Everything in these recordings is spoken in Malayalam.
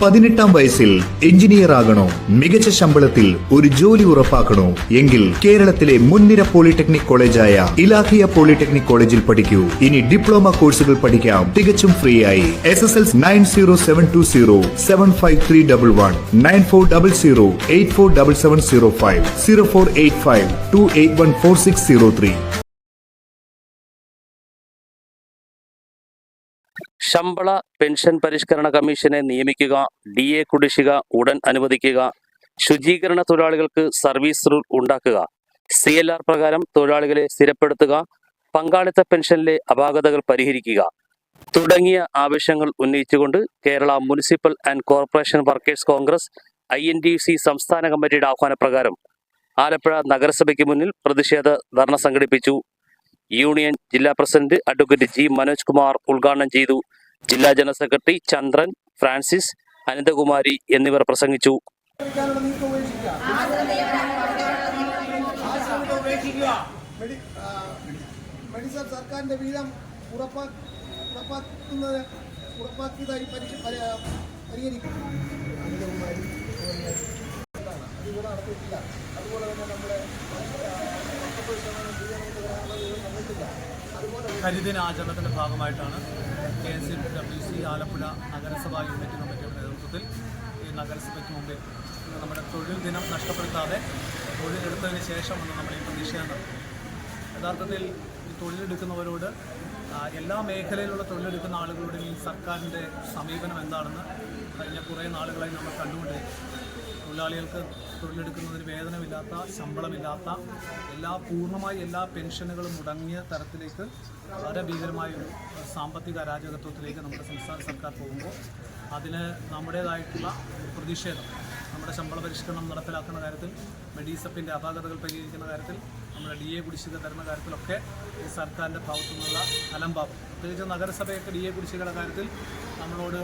18-ാം വയസ്സിൽ എഞ്ചിനീയർ ആകണോ? മികച്ച ശമ്പളത്തിൽ ഒരു ജോലി ഉറപ്പാക്കണോ? എങ്കിൽ കേരളത്തിലെ മുൻനിര പോളിടെക്നിക് കോളേജായ ഇലാഹിയ പോളിടെക്നിക് കോളേജിൽ പഠിക്കൂ. ഇനി ഡിപ്ലോമ കോഴ്സുകൾ പഠിക്കാം തികച്ചും ഫ്രീ ആയി. SSLC 90720 75311 9400 847705 0485 2814603. ശമ്പള പെൻഷൻ പരിഷ്കരണ കമ്മീഷനെ നിയമിക്കുക, DA കുടിശ്ശിക ഉടൻ അനുവദിക്കുക, ശുചീകരണ തൊഴിലാളികൾക്ക് സർവീസ് റൂൾ ഉണ്ടാക്കുക, CLR പ്രകാരം തൊഴിലാളികളെ സ്ഥിരപ്പെടുത്തുക, പങ്കാളിത്ത പെൻഷനിലെ അപാകതകൾ പരിഹരിക്കുക തുടങ്ങിയ ആവശ്യങ്ങൾ ഉന്നയിച്ചുകൊണ്ട് Kerala municipal and corporation workers Congress INTUC സംസ്ഥാന കമ്മിറ്റിയുടെ ആഹ്വാനപ്രകാരം ആലപ്പുഴ നഗരസഭയ്ക്ക് മുന്നിൽ പ്രതിഷേധ ധർണ സംഘടിപ്പിച്ചു. യൂണിയൻ ജില്ലാ president advocate G. Manoj Kumar ഉദ്ഘാടനം ചെയ്തു. ജില്ലാ ജനറൽ സെക്രട്ടറി ചന്ദ്രൻ, ഫ്രാൻസിസ്, അനന്തകുമാരി എന്നിവർ പ്രസംഗിച്ചു. സർക്കാരിന്റെ വീതം ഉറപ്പാക്കിയതായി പരിഹരിക്കും. അതുകൂടെ നടത്തിയിട്ടില്ല. അതുപോലെ തന്നെ നമ്മുടെ കരിദിനാചരണത്തിൻ്റെ ഭാഗമായിട്ടാണ് KSWC ആലപ്പുഴ നഗരസഭാ യൂണിറ്റ് കമ്മിറ്റിയുടെ നേതൃത്വത്തിൽ ഈ നഗരസഭയ്ക്ക് മുമ്പിൽ നമ്മുടെ തൊഴിൽ ദിനം നഷ്ടപ്പെടുത്താതെ തൊഴിലെടുത്തതിന് ശേഷമാണ് നമ്മൾ ഈ പ്രതിഷേധം നടത്തുന്നത്. യഥാർത്ഥത്തിൽ ഈ തൊഴിലെടുക്കുന്നവരോട് എല്ലാ മേഖലയിലുള്ള തൊഴിലെടുക്കുന്ന ആളുകളോടും ഈ സർക്കാരിൻ്റെ സമീപനം എന്താണെന്ന് കഴിഞ്ഞ കുറേ നാളുകളായി നമ്മൾ കണ്ടുകൊണ്ടിരിക്കും. തൊഴിലാളികൾക്ക് തൊഴിലെടുക്കുന്നതിന് വേതനമില്ലാത്ത, ശമ്പളമില്ലാത്ത, പൂർണ്ണമായി എല്ലാ പെൻഷനുകളും മുടങ്ങിയ തരത്തിലേക്ക് വളരെ ഭീകരമായ ഒരു സാമ്പത്തിക അരാജകത്വത്തിലേക്ക് നമ്മുടെ സംസ്ഥാന സർക്കാർ പോകുമ്പോൾ അതിന് നമ്മുടേതായിട്ടുള്ള പ്രതിഷേധം, നമ്മുടെ ശമ്പള പരിഷ്കരണം നടപ്പിലാക്കുന്ന കാര്യത്തിൽ, മെഡിസപ്പിൻ്റെ അപാകതകൾ പരിഹരിക്കുന്ന കാര്യത്തിൽ, നമ്മുടെ DA കുടിശ്ശിക തരുന്ന കാര്യത്തിലൊക്കെ ഈ സർക്കാരിൻ്റെ ഭാഗത്തു നിന്നുള്ള അലംഭാവം, പ്രത്യേകിച്ച് നഗരസഭയൊക്കെ DA കുടിശ്ശികയുടെ കാര്യത്തിൽ നമ്മളോട്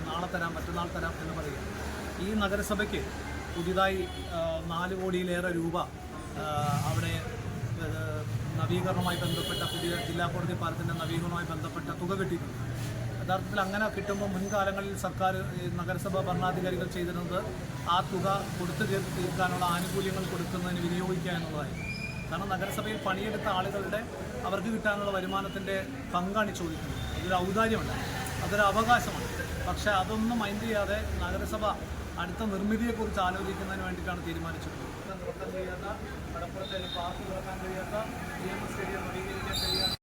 നാളെ തരാം, മറ്റന്നാൾ തരാം എന്ന് പറയുക. ഈ നഗരസഭയ്ക്ക് പുതിയതായി 4 കോടിയിലേറെ രൂപ അവിടെ നവീകരണവുമായി ബന്ധപ്പെട്ട പുതിയ ജില്ലാ കോടതി പാലത്തിൻ്റെ നവീകരണവുമായി ബന്ധപ്പെട്ട തുക കിട്ടിയിട്ടുണ്ട്. യഥാർത്ഥത്തിൽ അങ്ങനെ കിട്ടുമ്പോൾ മുൻകാലങ്ങളിൽ സർക്കാർ നഗരസഭ ഭരണാധികാരികൾ ചെയ്തിരുന്നത് ആ തുക കൊടുത്തു തീർക്കാനുള്ള ആനുകൂല്യങ്ങൾ കൊടുക്കുന്നതിന് വിനിയോഗിക്കുക എന്നുള്ളതായിരുന്നു. കാരണം നഗരസഭയിൽ പണിയെടുത്ത ആളുകളുടെ അവർക്ക് കിട്ടാനുള്ള വരുമാനത്തിൻ്റെ പങ്കാണ് ചോദിക്കുന്നത്. അതൊരു ഔദാര്യമല്ല, അതൊരു അവകാശമാണ്. പക്ഷേ അതൊന്നും മൈൻഡ് ചെയ്യാതെ നഗരസഭ അടുത്ത നിർമ്മിതിയെക്കുറിച്ച് ആലോചിക്കുന്നതിന് വേണ്ടിയിട്ടാണ് തീരുമാനിച്ചിട്ടുള്ളത്. തുറക്കാൻ കഴിയാത്ത, കടപ്പുറത്തെ പാർക്ക് തുറക്കാൻ കഴിയാത്ത, സ്റ്റേഡിയം നവീകരിക്കാൻ കഴിയാത്ത